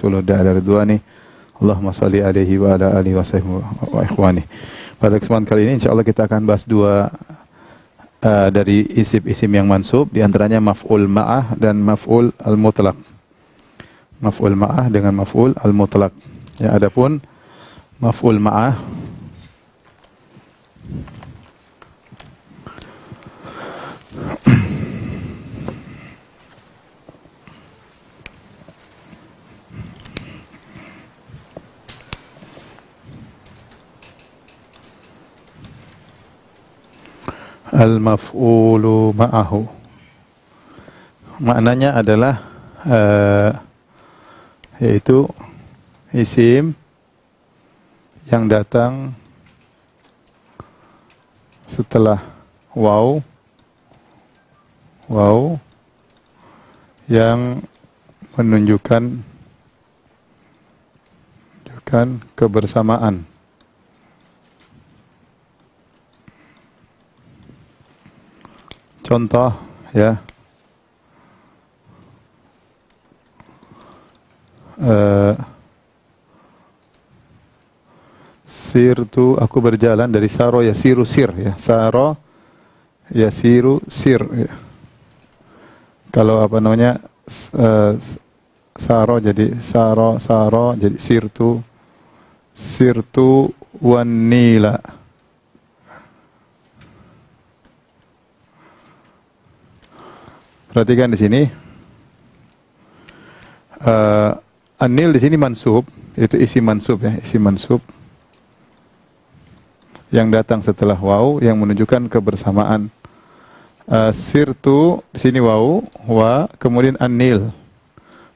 Tuluda Ridwani. Allahumma salli alaihi wa ala alihi wa sahbihi wa ikhwani. Pada kesempatan kali ini insyaallah kita akan bahas dua dari isim-isim yang mansub, di antaranya maf'ul ma'ah dan maf'ul al-mutlaq. Maf'ul ma'ah dengan maf'ul al-mutlaq. Ya, adapun maf'ul ma'ah al-maf'ulu ma'ahu, maknanya adalah yaitu isim yang datang setelah waw yang menunjukkan kebersamaan. Contoh ya, sirtu, aku berjalan, dari saro yasiru sir ya, saro yasiru sir ya. Kalau apa namanya saro jadi saro jadi sirtu wanila. Perhatikan di sini, anil di sini mansub, itu isi mansub ya, isi mansub yang datang setelah waw yang menunjukkan kebersamaan. Sirtu di sini waw, wa, kemudian anil,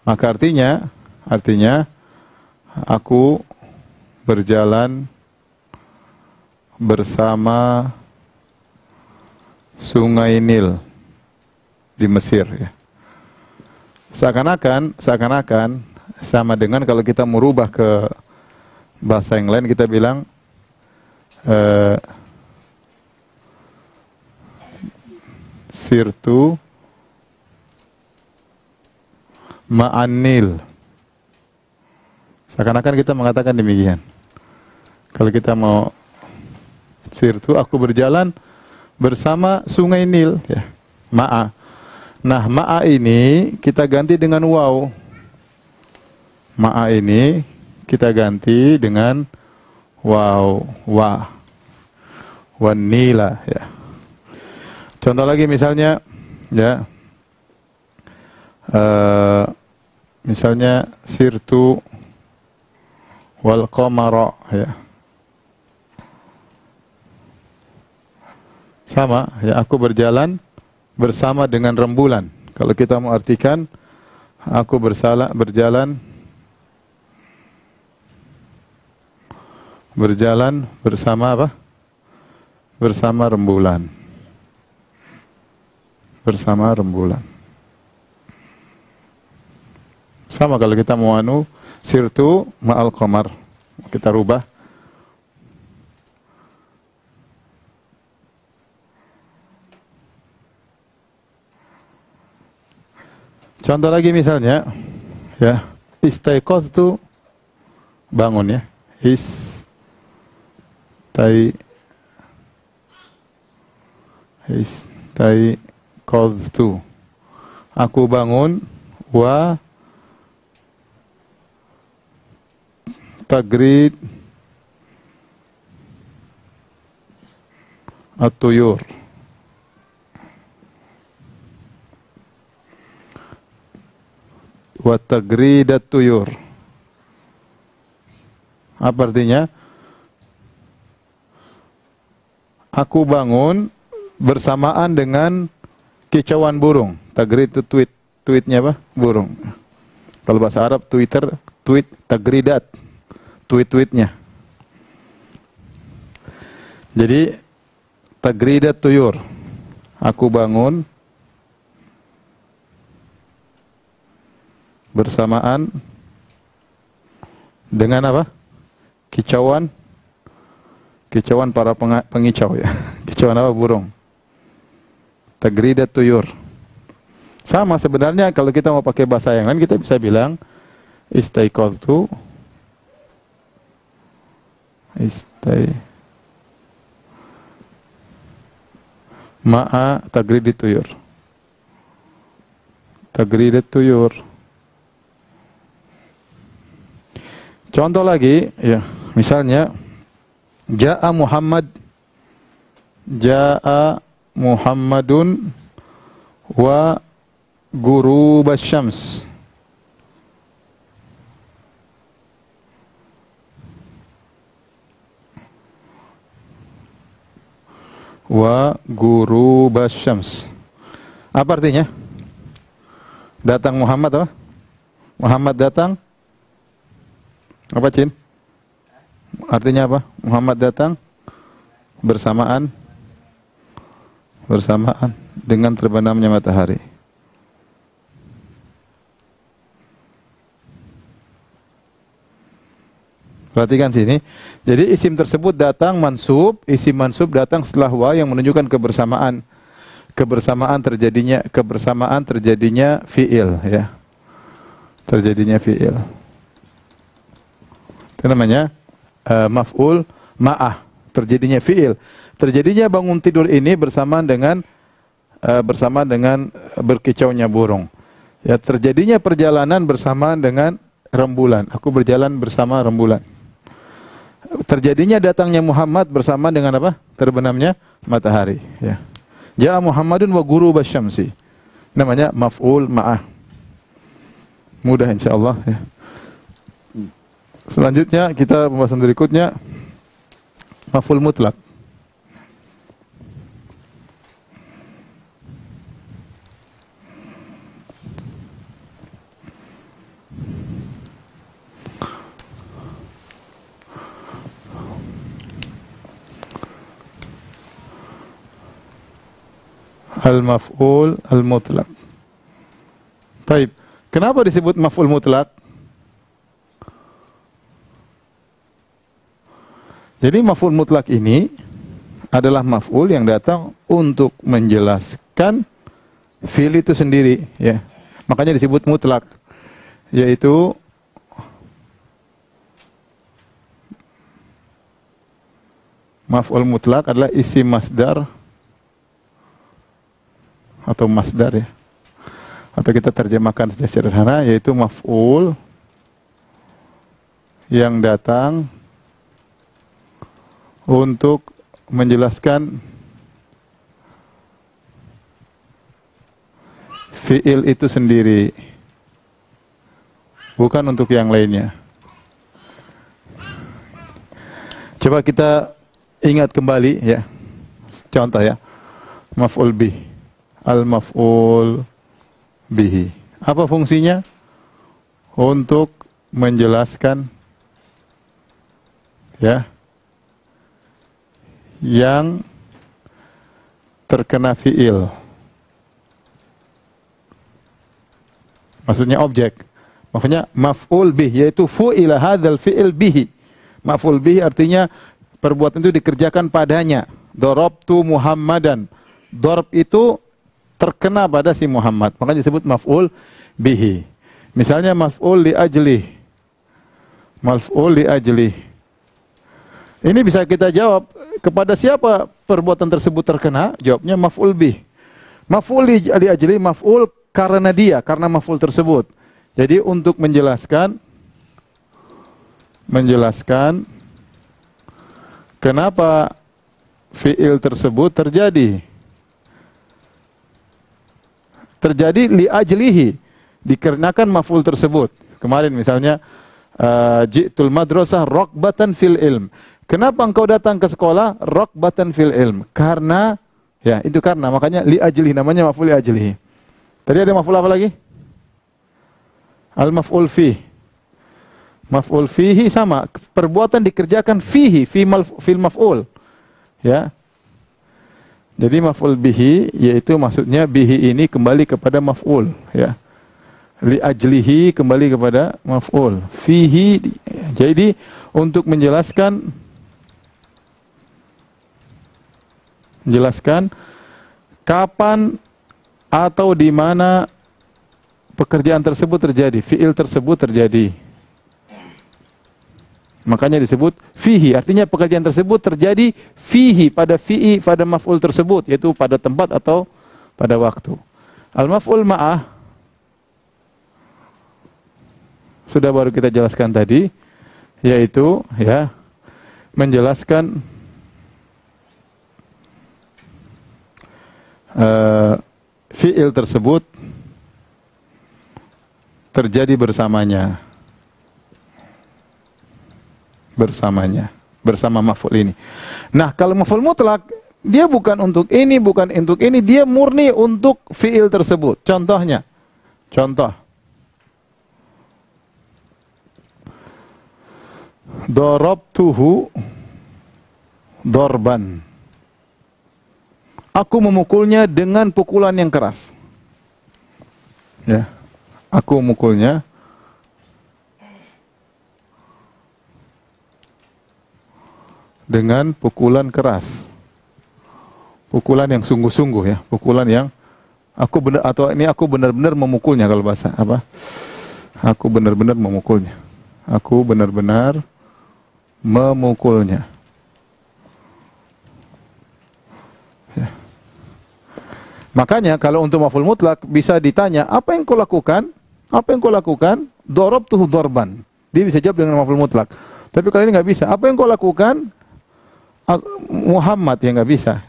maka artinya aku berjalan bersama Sungai Nil di Mesir ya. Seakan-akan sama dengan kalau kita merubah ke bahasa yang lain, kita bilang sirtu ma'anil. Seakan-akan kita mengatakan demikian. Kalau kita mau sirtu, aku berjalan bersama Sungai Nil ya. Ma'a. Nah, ma'a ini kita ganti dengan waw. Ma'a ini kita ganti dengan waw, wanila ya. Contoh lagi misalnya ya, misalnya sirtu wal qamara ya. Sama ya, aku berjalan bersama dengan rembulan. Kalau kita mau artikan, aku berjalan bersama apa? Bersama rembulan. Bersama rembulan. Sama kalau kita mau sirtu ma'al qamar. Kita rubah. Contoh lagi misalnya ya, istaiqaztu, bangun ya. Istaiqaztu, aku bangun, wa tagrid at-tuyur, wa tagridat tuyur. Apa artinya? Aku bangun bersamaan dengan kicauan burung. Tagrid itu tweetnya apa? Burung. Kalau bahasa Arab Twitter, tweet, tagridat, tweetnya. Jadi tagridat tuyur. Aku bangun bersamaan dengan apa? Kicauan para pengicau ya. Kicauan apa? Burung. Tagridat tuyur. Sama sebenarnya kalau kita mau pakai bahasa yang lain, kita bisa bilang Istaiqadtu. Ma'a tagridit tuyur. Tagridit tuyur. Contoh lagi, ya, misalnya Ja'a Muhammadun wa ghurubasy syams. Wa ghurubasy syams. Apa artinya? Datang Muhammad apa? Muhammad datang. Apa, Cin? Artinya apa? Muhammad datang bersamaan dengan terbenamnya matahari. Perhatikan sini. Jadi isim tersebut datang mansub, isim mansub datang setelah wa yang menunjukkan kebersamaan. Kebersamaan terjadinya fiil, ya. Terjadinya fiil. Itu namanya maf'ul ma'ah, terjadinya fiil. Terjadinya bangun tidur ini bersamaan dengan berkicaunya burung. Ya, terjadinya perjalanan bersamaan dengan rembulan. Aku berjalan bersama rembulan. Terjadinya datangnya Muhammad bersamaan dengan apa? Terbenamnya matahari, ya. Ja'a Muhammadun wa ghurubasy syamsi. Namanya maf'ul ma'ah. Mudah insyaallah, ya. Selanjutnya kita pembahasan berikutnya maf'ul mutlak. Al-maf'ul al-mutlak. Baik. Kenapa disebut maf'ul mutlak? Jadi maf'ul mutlak ini adalah maf'ul yang datang untuk menjelaskan fi'il itu sendiri, ya. Makanya disebut mutlak, yaitu maf'ul mutlak adalah isim masdar atau masdar, ya. Atau kita terjemahkan secara sederhana, yaitu maf'ul yang datang untuk menjelaskan fi'il itu sendiri, bukan untuk yang lainnya. Coba kita ingat kembali, ya. Contoh, ya. Maf'ul bih. Al-maf'ul bihi. Apa fungsinya? Untuk menjelaskan, ya, yang terkena fi'il. Maksudnya objek. Maksudnya maf'ul bih, yaitu fu'ila hadzal fi'il bihi. Maf'ul bih artinya perbuatan itu dikerjakan padanya. Darabtu Muhammadan. Darab itu terkena pada si Muhammad. Makanya disebut maf'ul bihi. Misalnya maf'ul li ajlih. Maf'ul li ajlih. Ini bisa kita jawab, kepada siapa perbuatan tersebut terkena? Jawabnya maf'ul bih. Maf'ul li ajli, maf'ul karena dia, karena maf'ul tersebut. Jadi untuk menjelaskan kenapa fi'il tersebut terjadi. Terjadi li ajlihi, dikarenakan maf'ul tersebut. Kemarin misalnya ji'tul madrasah raqbatan fil ilm. Kenapa engkau datang ke sekolah? Raqbatan fil ilm. Karena, ya, itu karena, makanya li ajlihi, namanya maf'ul li ajlihi. Tadi ada maf'ul apa lagi? Al-maf'ul fih. Maf'ul fihi sama, perbuatan dikerjakan fihi, fil maf'ul. Ya. Jadi maf'ul bihi, yaitu maksudnya bihi ini kembali kepada maf'ul, ya. Li ajlihi kembali kepada maf'ul. Fihi, jadi untuk menjelaskan kapan atau di mana pekerjaan tersebut terjadi, fiil tersebut terjadi. Makanya disebut fihi, artinya pekerjaan tersebut terjadi fihi, pada maf'ul tersebut, yaitu pada tempat atau pada waktu. Al-maf'ul ma'ah sudah baru kita jelaskan tadi, yaitu ya menjelaskan fiil tersebut terjadi bersamanya, bersama maf'ul ini. Nah, kalau maf'ul mutlak, dia bukan untuk ini, bukan untuk ini, dia murni untuk fiil tersebut. Contoh. Darabtuhu darban. Aku memukulnya dengan pukulan yang keras. Ya. Aku memukulnya dengan pukulan keras. Pukulan yang sungguh-sungguh ya, pukulan yang aku benar-benar memukulnya, kalau bahasa apa? Aku benar-benar memukulnya. Aku benar-benar memukulnya. Ya. Makanya kalau untuk maf'ul mutlak bisa ditanya, apa yang kau lakukan? Apa yang kau lakukan? Darabtuhu darban. Dia bisa jawab dengan maf'ul mutlak. Tapi kalau ini nggak bisa. Apa yang kau lakukan? Muhammad, ya nggak bisa.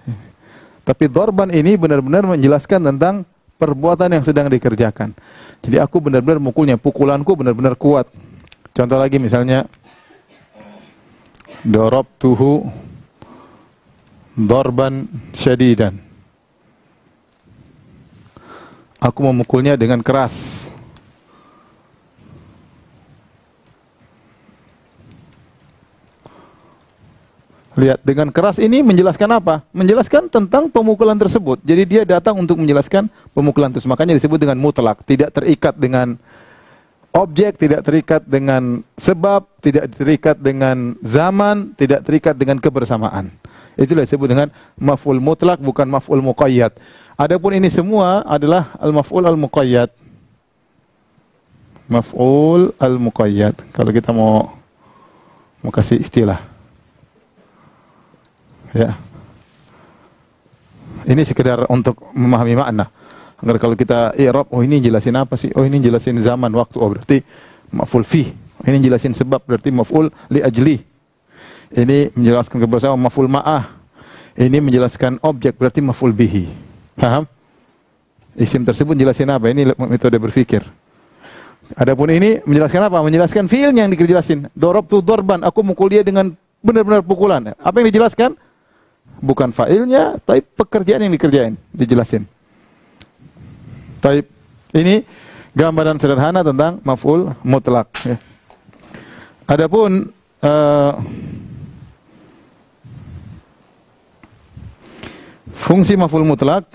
Tapi darban ini benar-benar menjelaskan tentang perbuatan yang sedang dikerjakan. Jadi aku benar-benar mukulnya, pukulanku benar-benar kuat. Contoh lagi misalnya, darabtuhu darban syadidan. Aku memukulnya dengan keras. Lihat, dengan keras ini menjelaskan apa? Menjelaskan tentang pemukulan tersebut. Jadi dia datang untuk menjelaskan pemukulan tersebut. Makanya disebut dengan mutlak. Tidak terikat dengan objek, tidak terikat dengan sebab, tidak terikat dengan zaman, tidak terikat dengan kebersamaan. Itulah disebut dengan maf'ul mutlak, bukan maf'ul muqayyad. Adapun ini semua adalah al-maf'ul al-muqayyad. Maf'ul al-muqayyad. Kalau kita mau kasih istilah. Ya. Ini sekedar untuk memahami makna. Agar kalau kita i'rab, oh ini jelasin apa sih? Oh ini jelasin zaman, waktu. Oh berarti maf'ul fi. Ini jelasin sebab, berarti maf'ul li ajli. Ini menjelaskan kebersamaan, maf'ul ma'ah. Ini menjelaskan objek, berarti maf'ul bihi. Paham? Isim tersebut jelasin apa? Ini metode berpikir. Adapun ini menjelaskan apa? Menjelaskan fiilnya yang dijelasin. Darabtu darban, aku mukul dia dengan benar-benar pukulan. Apa yang dijelaskan? Bukan fa'ilnya, tapi pekerjaan yang dikerjain, dijelasin. Taib. Ini gambaran sederhana tentang maf'ul mutlak. Ya. Adapun fungsi maf'ul mutlak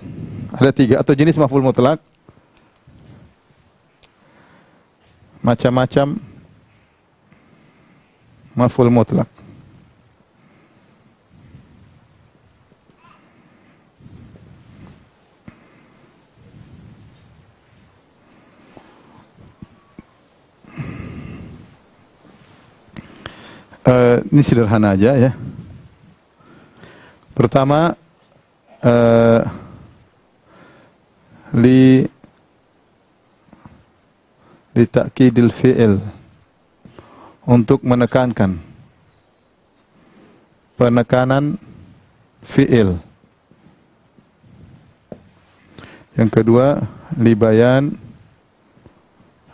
ada 3, atau jenis maf'ul mutlak. Macam-macam maf'ul mutlak. Ini sederhana aja ya. Pertama, li ta'kidil fi'il, untuk menekankan, penekanan fi'il. Yang kedua, li bayan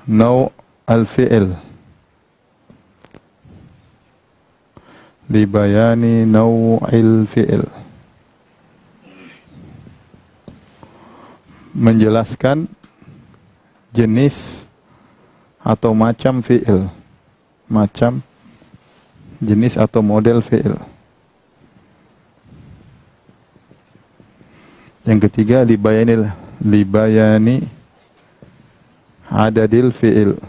naw' al-fi'il, li bayani naw'il fi'il, menjelaskan jenis atau macam fi'il, macam, jenis atau model fi'il. Yang ketiga, li bayani adadil fi'il,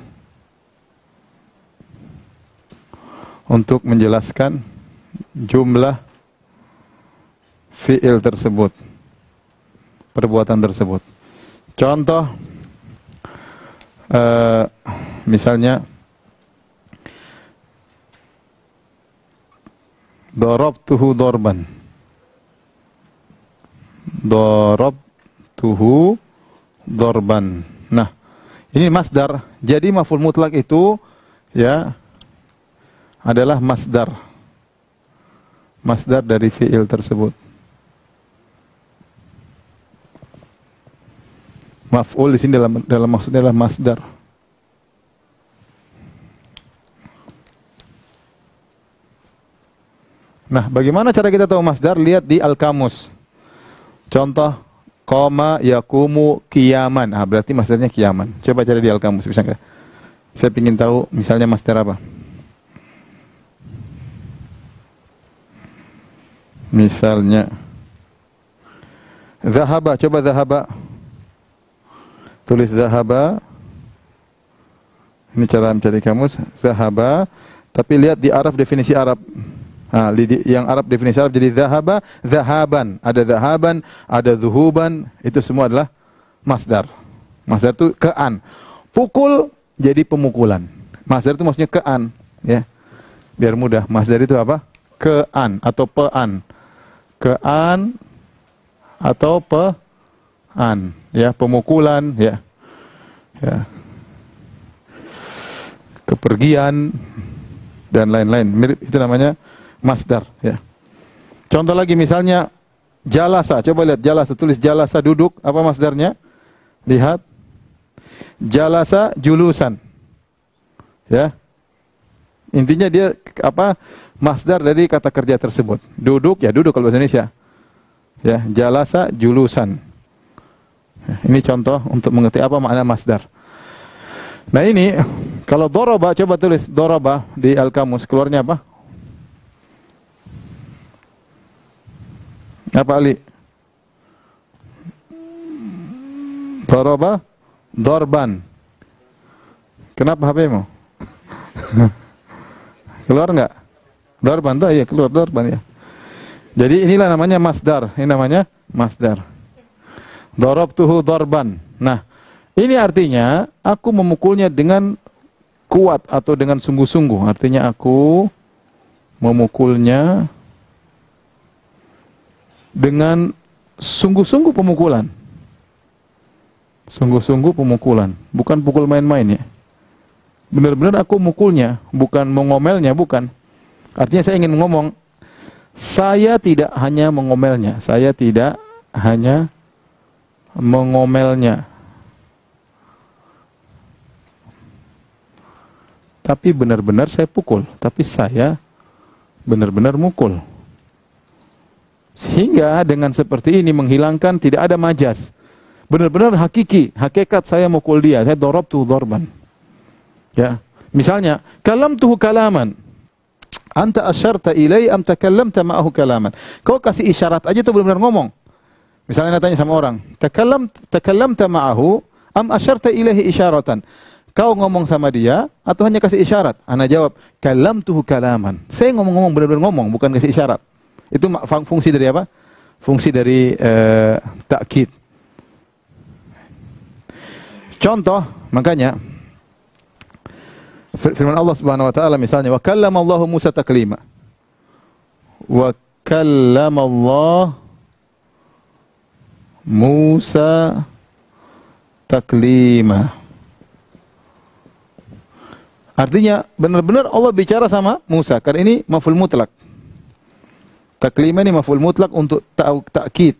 untuk menjelaskan jumlah fi'il tersebut, perbuatan tersebut. Contoh, Misalnya darabtuhu darban. Darabtuhu darban. Nah, ini masdar. Jadi maf'ul mutlak itu ya adalah masdar. Masdar dari fi'il tersebut. Maf'ul di sini dalam maksudnya adalah masdar. Nah, bagaimana cara kita tahu masdar? Lihat di Al-Kamus. Contoh, qama yaqumu qiyaman. Ah, berarti masdarnya qiyaman. Coba cari di Al-Kamus, bisa enggak? Saya ingin tahu misalnya masdar apa. Misalnya zahaba, coba zahaba. Tulis zahaba. Ini cara mencari kamus, zahaba. Tapi lihat di Arab, definisi Arab. Nah, yang Arab definisi Arab jadi zahaba, zahaban. Ada zahaban, ada zuhuban, itu semua adalah masdar. Masdar itu kean. Pukul jadi pemukulan. Masdar itu maksudnya kean, ya. Biar mudah. Masdar itu apa? Kean atau pean. Kean atau pean, ya, pemukulan, ya. Ya. Kepergian dan lain-lain. Mirip, itu namanya masdar, ya. Contoh lagi misalnya jalasa. Coba lihat jalasa, tulis jalasa duduk, apa masdarnya? Lihat. Jalasa julusan. Ya. Intinya dia apa? Masdar dari kata kerja tersebut. Duduk, ya duduk kalau bahasa Indonesia. Ya, jalasa julusan. Ini contoh untuk mengerti apa makna masdar. Nah ini, kalau doroba, coba tulis doroba di Al-Kamus, keluarnya apa? Apa Ali? Doroba, dorban. Kenapa HP-mu? Keluar enggak? Dorban, iya keluar dorban, ya. Jadi inilah namanya masdar. Ini namanya masdar. Darabtuhu darban. Nah, ini artinya aku memukulnya dengan kuat atau dengan sungguh-sungguh. Artinya aku memukulnya dengan sungguh-sungguh pemukulan. Sungguh-sungguh pemukulan. Bukan pukul main-main, ya. Benar-benar aku mukulnya, bukan mengomelnya, bukan. Artinya saya ingin ngomong, saya tidak hanya mengomelnya. Saya tidak hanya mengomelnya, tapi benar-benar saya pukul, tapi saya benar-benar mukul. Sehingga dengan seperti ini menghilangkan tidak ada majas. Benar-benar hakiki, hakikat saya mukul dia. Saya darabtuhu darban. Ya. Misalnya, kalamtuhu kalaman. Anta asyarta ilai am takallamta ma'ahu kalaman. Kau kasih isyarat aja tuh benar-benar ngomong. Misalnya tanya sama orang, takallamta ma'ahu am asyarta ilaihi isyaratan. Kau ngomong sama dia atau hanya kasih isyarat? Ana jawab, kallamtuhu kalaman. Saya ngomong-ngomong, benar-benar ngomong, bukan kasih isyarat. Itu fungsi dari apa? Fungsi dari takkid. Contoh, makanya firman Allah Subhanahu wa taala misalnya, wa kallamallahu Musa taklima. Wa kallamallahu Musa taklima. Artinya benar-benar Allah bicara sama Musa. Karena ini maf'ul mutlak. Taklima ini maf'ul mutlak untuk ta'kid.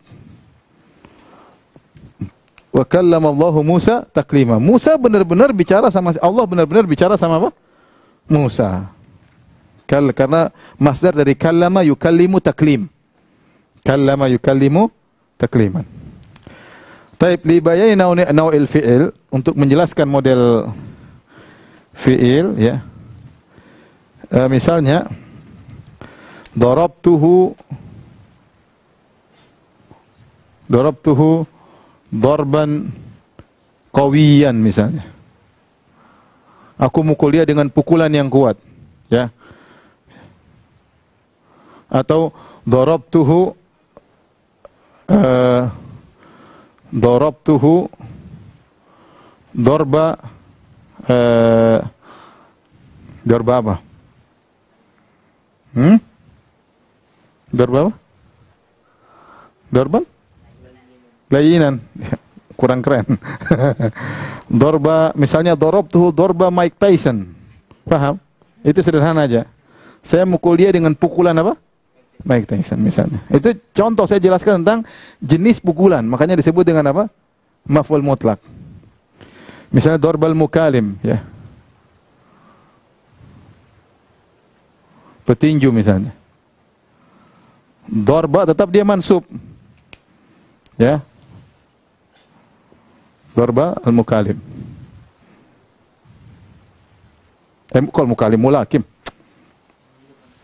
Wa kallamallahu Musa taklima. Musa benar-benar bicara sama Allah, benar-benar bicara sama apa? Musa. Karena masdar dari kallama yukallimu taklim. Kallama yukallimu takliman. Taib li bayani nau'il fi'il, untuk menjelaskan model fi'il, ya. Misalnya darabtuhu darban qawiyan misalnya. Aku mukul dia dengan pukulan yang kuat, ya. Atau darabtuhu darba Dorba apa? Dorba apa? Dorban? Layinan. Kurang keren. Dorba, misalnya dorobtuhu dorba Mike Tyson. Paham? Itu sederhana aja. Saya mukul dia dengan pukulan apa? Mike Tyson misalnya. Itu contoh saya jelaskan tentang jenis pukulan. Makanya disebut dengan apa? Maf'ul mutlak. Misalnya dorbal mukalim, ya. Petinju misalnya. Dorba tetap dia mansub. Ya. Dorba al-mukalim. Kalau mukalim mulakim.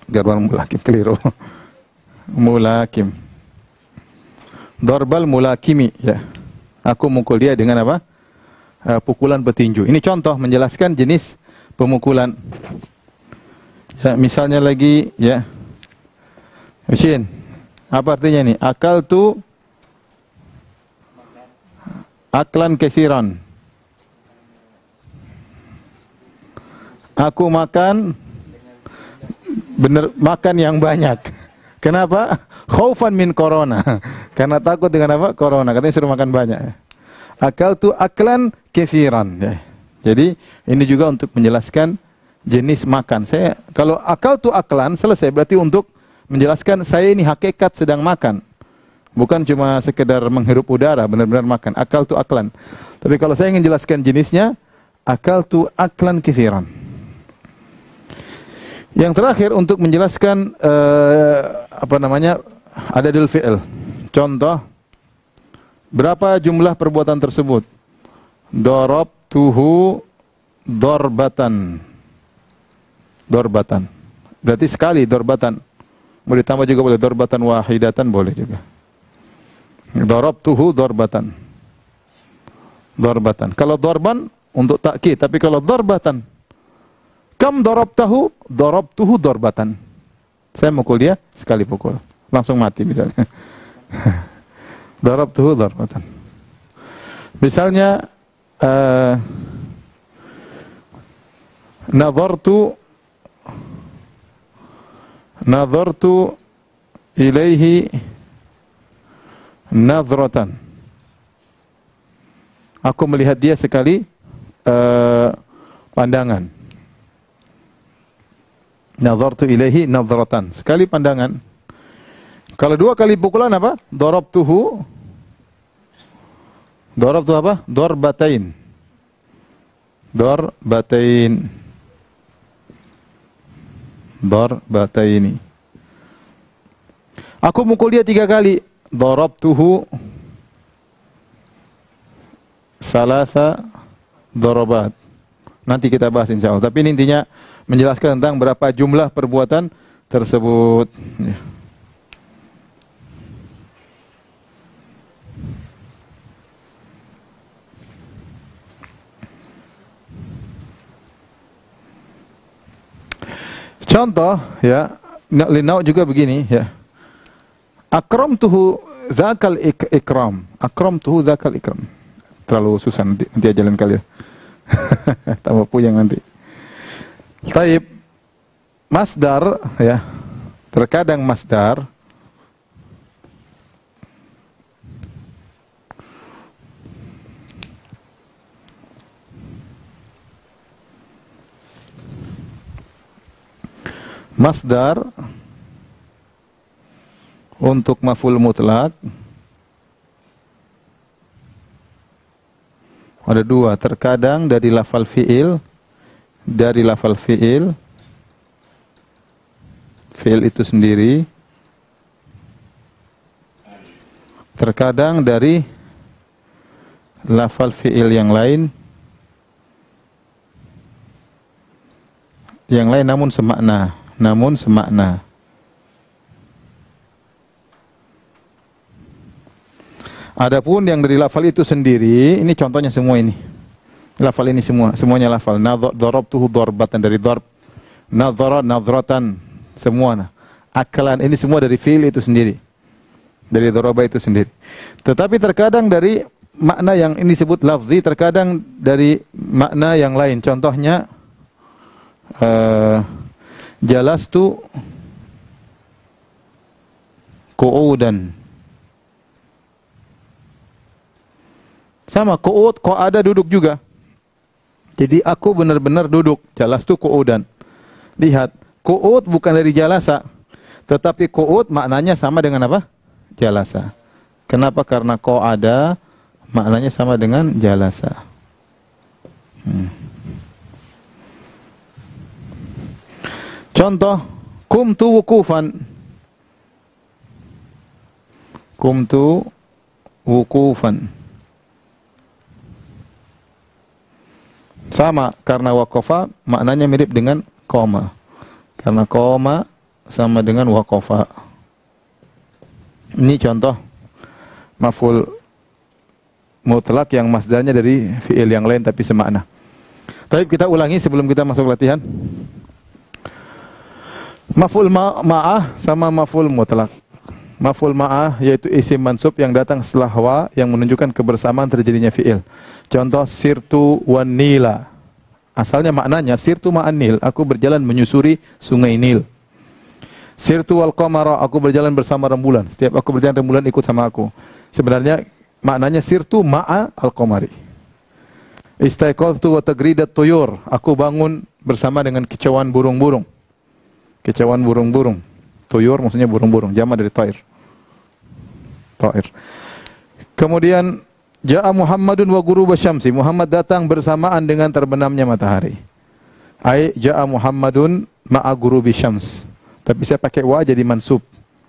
Dorba al-mulakim keliru. Mulakim. Dorbal mulakimi, ya. Aku mukul dia dengan apa? Pukulan petinju. Ini contoh menjelaskan jenis pemukulan. Ya, misalnya lagi, ya. Hussein, apa artinya ini? Akal tu aklan kesiran. Aku makan makan yang banyak. Kenapa? Khaufan min corona. Karena takut dengan apa? Corona. Katanya suruh makan banyak. Akal tu aklan kesiran. Ya. Jadi ini juga untuk menjelaskan jenis makan. Saya kalau akal tu aklan selesai berarti untuk menjelaskan saya ini hakikat sedang makan. Bukan cuma sekedar menghirup udara, benar-benar makan. Akal tu aklan. Tapi kalau saya ingin jelaskan jenisnya, akal tu aklan kithiran. Yang terakhir untuk menjelaskan adadul fi'il. Contoh, berapa jumlah perbuatan tersebut? Darabtuhu darbatan. Darbatan. Berarti sekali darbatan. Mau ditambah juga boleh, darbatan wahidatan boleh juga. Darabtuhu darbatan. Darbatan. Kalau darban untuk takkid, tapi kalau darbatan. Kam darabtahu? Darabtuhu darbatan. Saya mukul dia sekali pukul. Langsung mati misalnya. Darabtuhu darbatan. Misalnya Nadhartu ilaihi nadhratan. Aku melihat dia sekali pandangan. Nadhartu ilaihi nadhratan. Sekali pandangan. Kalau dua kali pukulan apa? Darabtuhu. Darabtu apa? Darbatain. Darbatain. Darbataini. Aku mukul dia 3 kali. Darabtuhu salasa darabat. Nanti kita bahas insyaallah. Tapi ini intinya menjelaskan tentang berapa jumlah perbuatan tersebut. Ya. Contoh, ya, linau juga begini, ya. Akramtuhu dzakal ikram. Akramtuhu dzakal ikram. Terlalu susah nanti aja lain kali. Tambah puyeng nanti. Taib masdar, ya. Terkadang masdar untuk maf'ul mutlak ada 2, terkadang dari lafal fi'il, fi'il itu sendiri, terkadang dari lafal fi'il yang lain namun semakna. Adapun yang dari lafal itu sendiri, ini contohnya semua ini. Lafal ini semuanya lafal. Darabtuhu darbatan dari darb. Nadhara nadhratan, semua. Akalan ini semua dari fi'il itu sendiri. Dari daraba itu sendiri. Tetapi terkadang dari makna yang ini disebut lafzi, terkadang dari makna yang lain. Contohnya jalastu qu'udan. Sama, qu'ud, qa'ada duduk juga. Jadi aku benar-benar duduk. Jalastu qu'udan. Lihat, qu'ud bukan dari jalasa, tetapi qu'ud maknanya sama dengan apa? Jalasa. Kenapa? Karena qa'ada maknanya sama dengan jalasa. Contoh, kumtu wukufan. Kumtu wukufan. Sama, karena waqafa maknanya mirip dengan qoma. Karena qoma sama dengan waqafa. Ini contoh maf'ul mutlak yang masdarnya dari fi'il yang lain tapi semakna. Tapi kita ulangi sebelum kita masuk latihan. Maf'ul ma'ah sama maf'ul mutlak. Maf'ul ma'ah yaitu isim mansub yang datang setelah wa yang menunjukkan kebersamaan terjadinya fi'il. Contoh sirtu wan nila. Asalnya maknanya sirtu ma'an nil, aku berjalan menyusuri sungai Nil. Sirtu wal qamara, aku berjalan bersama rembulan. Setiap aku berjalan rembulan ikut sama aku. Sebenarnya maknanya sirtu ma'a al-qamari. Istaiqadtu wa tagridat tuyur, aku bangun bersama dengan kicauan burung-burung. Kicauan burung-burung. Tuyur maksudnya burung-burung, jamak dari ta'ir. Ta'ir. Kemudian ja'a Muhammadun wa ghuruba syamsi. Muhammad datang bersamaan dengan terbenamnya matahari. Ai ja'a Muhammadun ma'a ghurubi syams. Tapi saya pakai wa jadi mansub.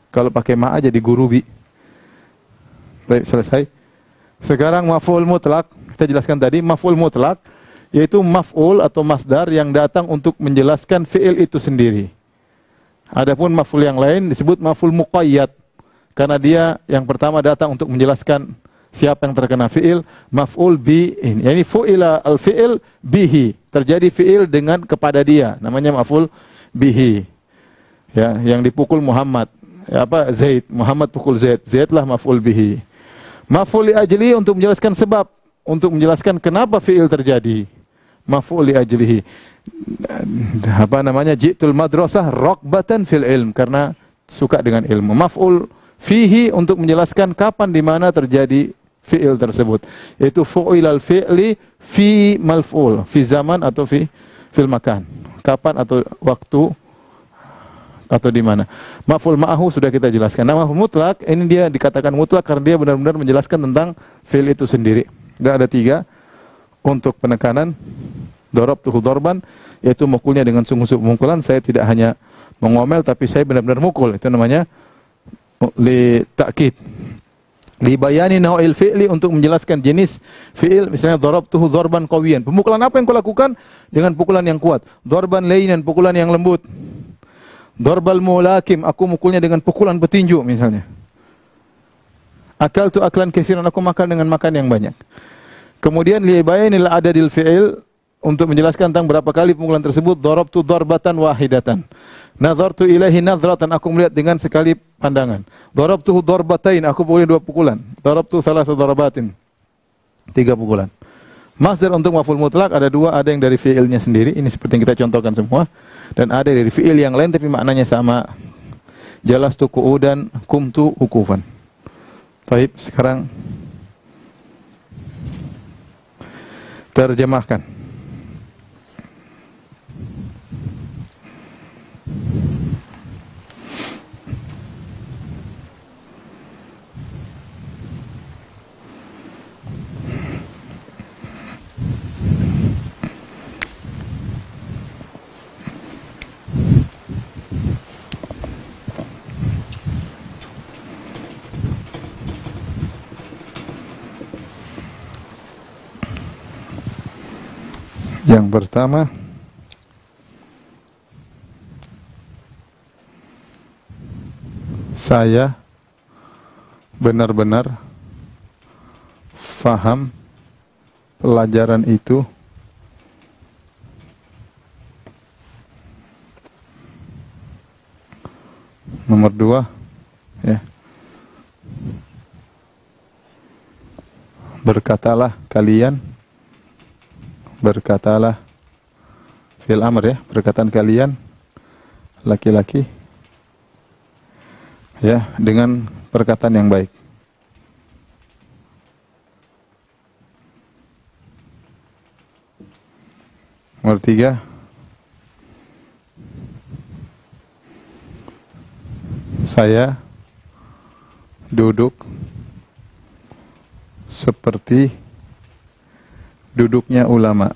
Kalau pakai ma'a jadi gurubi. Baik, selesai. Sekarang maf'ul mutlak, kita jelaskan tadi maf'ul mutlak yaitu maf'ul atau masdar yang datang untuk menjelaskan fi'il itu sendiri. Adapun maf'ul yang lain disebut maf'ul muqayyad karena dia yang pertama datang untuk menjelaskan siapa yang terkena fi'il. Maf'ul bi ini, yani fu'ila al-fi'il bihi, terjadi fi'il dengan kepada dia, namanya maf'ul bihi. Ya, yang dipukul Muhammad. Ya, apa? Zaid. Muhammad pukul Zaid. Zaid lah maf'ul bihi. Maf'ul li ajli untuk menjelaskan sebab, untuk menjelaskan kenapa fi'il terjadi. Maf'ul li ajlihi. Apa namanya? Ji'tul madrasah raqbatan fil ilm, karena suka dengan ilmu. Maf'ul fihi untuk menjelaskan kapan di mana terjadi fi'il tersebut. Yaitu fu'ilal fi'li fi malf'ul, fi zaman atau fil makan. Kapan atau waktu atau di mana. Maf'ul ma'ahu sudah kita jelaskan. Nah, maf'ul mutlak ini dia dikatakan mutlak karena dia benar-benar menjelaskan tentang fi'il itu sendiri. Dan ada 3 untuk penekanan. Darabtuhu darban, yaitu mukulnya dengan sungguh-sungguh pemukulan. Saya tidak hanya mengomel tapi saya benar-benar mukul. Itu namanya li ta'kid. Li bayani nau'il fi'li, untuk menjelaskan jenis fi'il. Misalnya darabtuhu darban qawiyan. Pemukulan apa yang kau lakukan? Dengan pukulan yang kuat. Darban layyinan, pukulan yang lembut. Darbal mulakim, aku mukulnya dengan pukulan petinju misalnya. Akaltu aklan katsiran, aku makan dengan makan yang banyak. Kemudian li bayanil adadil fi'il, untuk menjelaskan tentang berapa kali pukulan tersebut. Darabtu darbatan wahidatan. Nazartu ilaihi nazratan, aku melihat dengan sekali pandangan. Darabtuhu darbatain, aku pukul 2 pukulan. Darabtu salasa darabatin, 3 pukulan. Masdar untuk maf'ul mutlak ada 2, ada yang dari fi'ilnya sendiri, ini seperti yang kita contohkan semua, dan ada dari fi'il yang lain tapi maknanya sama. Jalastu qu'udan, kumtu ukufan. Baik, sekarang terjemahkan. Yang pertama, saya benar-benar faham pelajaran itu nomor 2 ya. Berkatalah kalian, berkatalah fil amr ya, perkataan kalian laki-laki ya dengan perkataan yang baik. Nomor 3, saya duduk seperti duduknya ulama.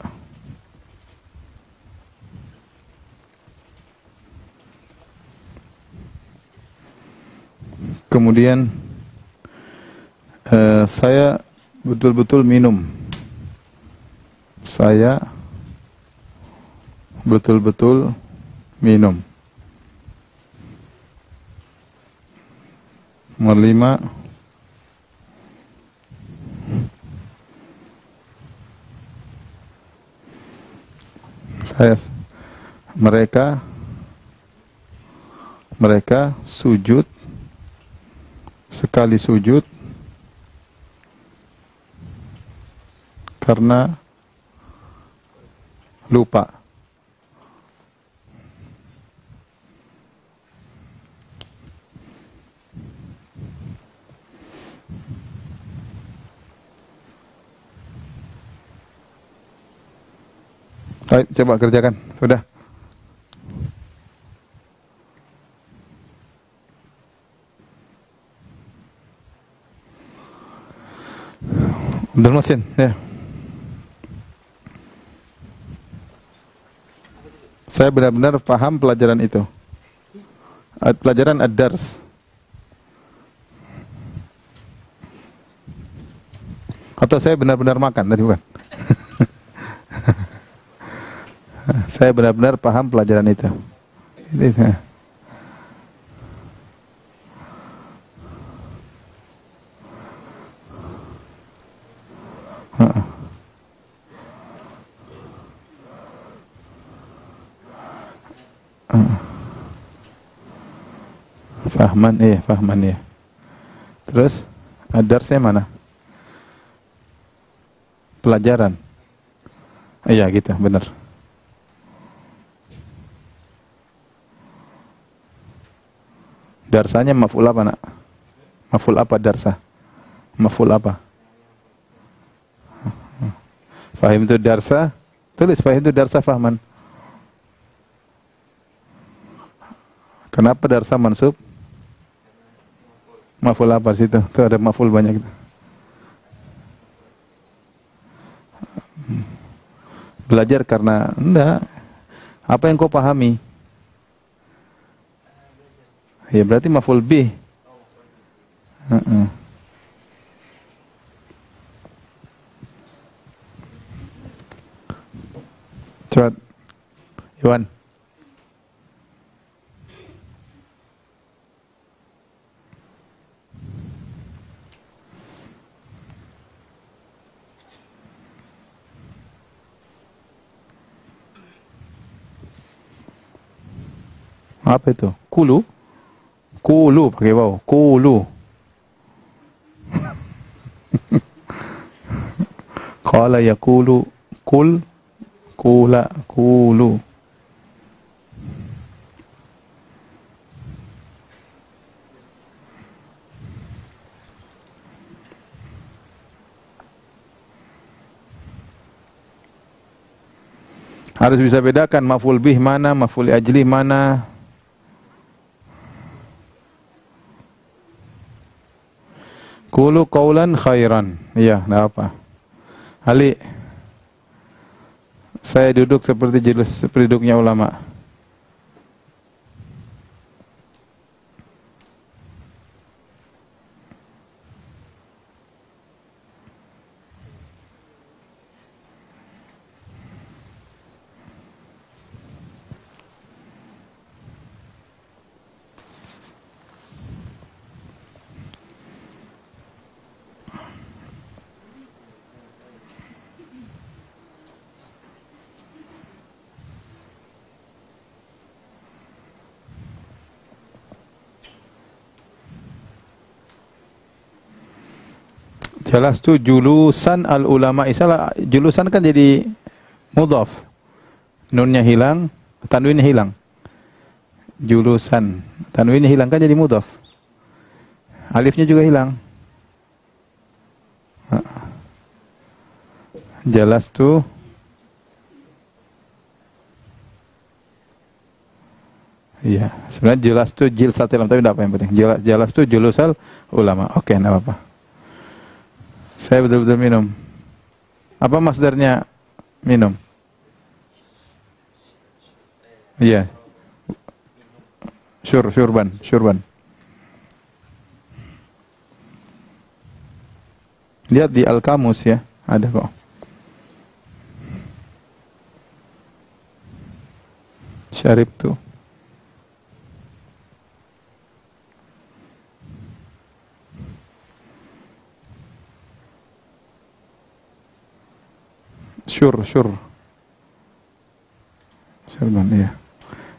Kemudian saya betul-betul minum. Saya betul-betul minum. Nomor 5, mereka sujud, sekali sujud karena lupa. Baik, coba kerjakan. Sudah. Abdul Muhsin, ya. Saya benar-benar paham pelajaran itu. Pelajaran ad-dars. Atau saya benar-benar makan tadi bukan? Saya benar-benar paham pelajaran itu. Fahman ya. Terus ad-darsnya mana? Pelajaran. Iya gitu, benar. Darsanya maf'ul apa, nak? Maf'ul apa darsa? Maf'ul apa? Fahim itu darsa. Tulis fahim itu darsa fahman. Kenapa darsa mansub? Maf'ul apa di situ? Tuh ada maf'ul banyak itu. Belajar karena enggak. Apa yang kau pahami? Ya berarti maf'ul bih. Coba Iwan. Apa itu? Kulu? Kulu pakai waw. Kulu. Qala yaqulu kul kula kulu. Harus bisa bedakan maf'ul bih mana, maf'ul ajli mana. Qulu qaulan khairan. Iya, enggak apa. Ali, saya duduk seperti duduknya ulama. Jalastu julusan al ulama. Isalah julusan kan jadi mudhaf. Nunnya hilang, tanwinnya hilang. Julusan, tanwinnya hilang kan jadi mudhaf. Alifnya juga hilang. Jalastu iya, sebenarnya jalastu jilsatil ulama, tapi tidak apa yang penting. Jalastu julusal ulama. Oke, enggak apa-apa. Saya betul-betul minum. Apa masdarnya minum? Iya. Syurban. Lihat di Al-Kamus ya, ada kok. Syaribtu. Syurban, iya.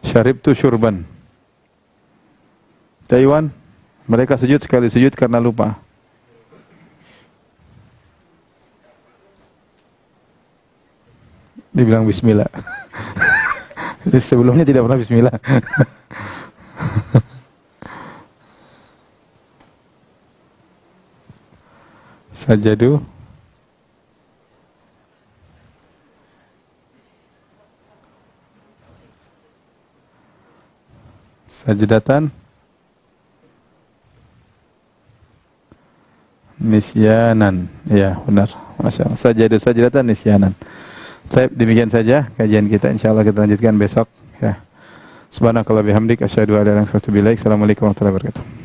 Syaribtu syurban. Taiwan, mereka sujud sekali sujud karena lupa. Dibilang bismillah. Sebelumnya tidak pernah bismillah. Sajadu. Sajdatan. Nisyanan. Ya, benar. Masya Allah. Sajdatan nisyanan. Baik, demikian saja kajian kita. Insyaallah kita lanjutkan besok ya. Subhanakallah bihamdik asyhadu an la ilaha illa anta astaghfiruka wa atubu ilaik. Assalamualaikum warahmatullahi wabarakatuh.